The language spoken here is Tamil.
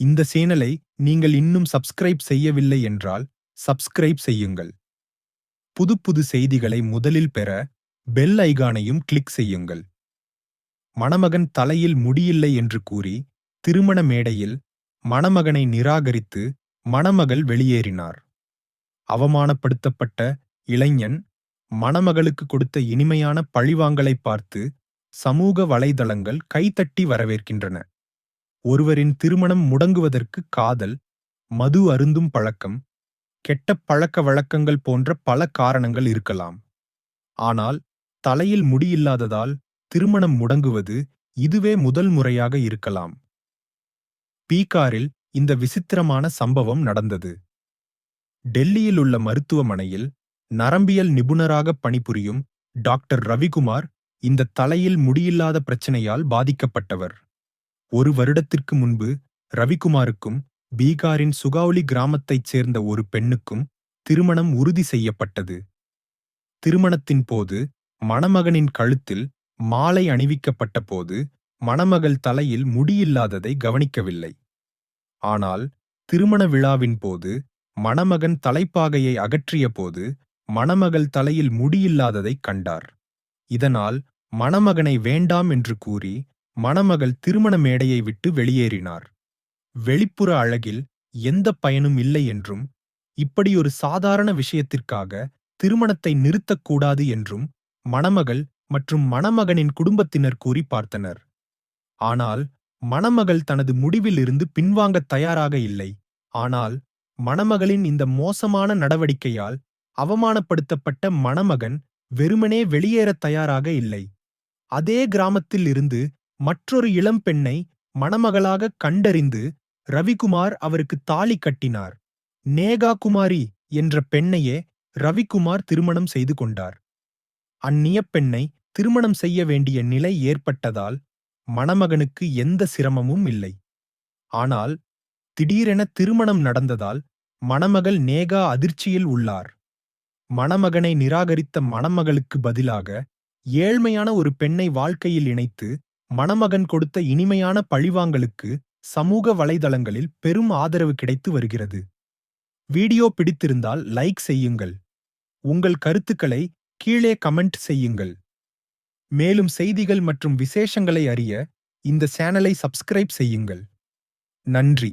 இந்த சேனலை நீங்கள் இன்னும் சப்ஸ்கிரைப் செய்யவில்லை என்றால் சப்ஸ்கிரைப் செய்யுங்கள். புதுப்புது செய்திகளை முதலில் பெற பெல் ஐகானையும் கிளிக் செய்யுங்கள். மணமகன் தலையில் முடியில்லை என்று கூறி திருமண மேடையில் மணமகனை நிராகரித்து மணமகள் வெளியேறினார். அவமானப்படுத்தப்பட்ட இளைஞன் மணமகளுக்கு கொடுத்த இனிமையான பழிவாங்கலை பார்த்து சமூக வலைதளங்கள் கைதட்டி வரவேற்கின்றன. ஒருவரின் திருமணம் முடங்குவதற்கு காதல், மது அருந்தும் பழக்கம், கெட்ட பழக்க வழக்கங்கள் போன்ற பல காரணங்கள் இருக்கலாம். ஆனால் தலையில் முடியில்லாததால் திருமணம் முடங்குவது இதுவே முதல் முறையாக இருக்கலாம். பீகாரில் இந்த விசித்திரமான சம்பவம் நடந்தது. டெல்லியில் உள்ள மருத்துவமனையில் நரம்பியல் நிபுணராக பணிபுரியும் டாக்டர் ரவிக்குமார் இந்த தலையில் முடியில்லாத பிரச்சனையால் பாதிக்கப்பட்டவர். ஒரு வருடத்திற்கு முன்பு ரவிக்குமாருக்கும் பீகாரின் சுகௌலி கிராமத்தைச் சேர்ந்த ஒரு பெண்ணுக்கும் திருமணம் உறுதி செய்யப்பட்டது. திருமணத்தின் போது மணமகனின் கழுத்தில் மாலை அணிவிக்கப்பட்ட போது மணமகள் தலையில் முடியில்லாததை கவனிக்கவில்லை. ஆனால் திருமண விழாவின் போது மணமகன் தலைப்பாகையை அகற்றிய போது மணமகள் தலையில் முடியில்லாததைக் கண்டார். இதனால் மணமகனை வேண்டாம் என்று கூறி மணமகள் திருமண மேடையை விட்டு வெளியேறினார். வெளிப்புற அழகில் எந்த பயனும் இல்லை என்றும், இப்படியொரு சாதாரண விஷயத்திற்காக திருமணத்தை நிறுத்தக்கூடாது என்றும் மணமகள் மற்றும் மணமகனின் குடும்பத்தினர் கூறி பார்த்தனர். ஆனால் மணமகள் தனது முடிவிலிருந்து பின்வாங்கத் தயாராக இல்லை. ஆனால் மணமகளின் இந்த மோசமான நடவடிக்கையால் அவமானப்படுத்தப்பட்ட மணமகன் வெறுமனே வெளியேறத் தயாராக இல்லை. அதே கிராமத்தில் இருந்து மற்றொரு இளம்பெண்ணை மணமகளாக கண்டறிந்து ரவிக்குமார் அவருக்கு தாலி கட்டினார். நேகா குமாரி என்ற பெண்ணையே ரவிக்குமார் திருமணம் செய்து கொண்டார். அந்நிய பெண்ணை திருமணம் செய்ய வேண்டிய நிலை ஏற்பட்டதால் மணமகனுக்கு எந்த சிரமமும் இல்லை. ஆனால் திடீரென திருமணம் நடந்ததால் மணமகள் நேகா அதிர்ச்சியில் உள்ளார். மணமகனை நிராகரித்த மணமகளுக்கு பதிலாக ஏழ்மையான ஒரு பெண்ணை வாழ்க்கையில் இணைத்து மணமகன் கொடுத்த இனிமையான பழிவாங்கலுக்கு சமூக வலைதளங்களில் பெரும் ஆதரவு கிடைத்து வருகிறது. வீடியோ பிடித்திருந்தால் லைக் செய்யுங்கள். உங்கள் கருத்துக்களை கீழே கமெண்ட் செய்யுங்கள். மேலும் செய்திகள் மற்றும் விசேஷங்களை அறிய இந்த சேனலை சப்ஸ்கிரைப் செய்யுங்கள். நன்றி.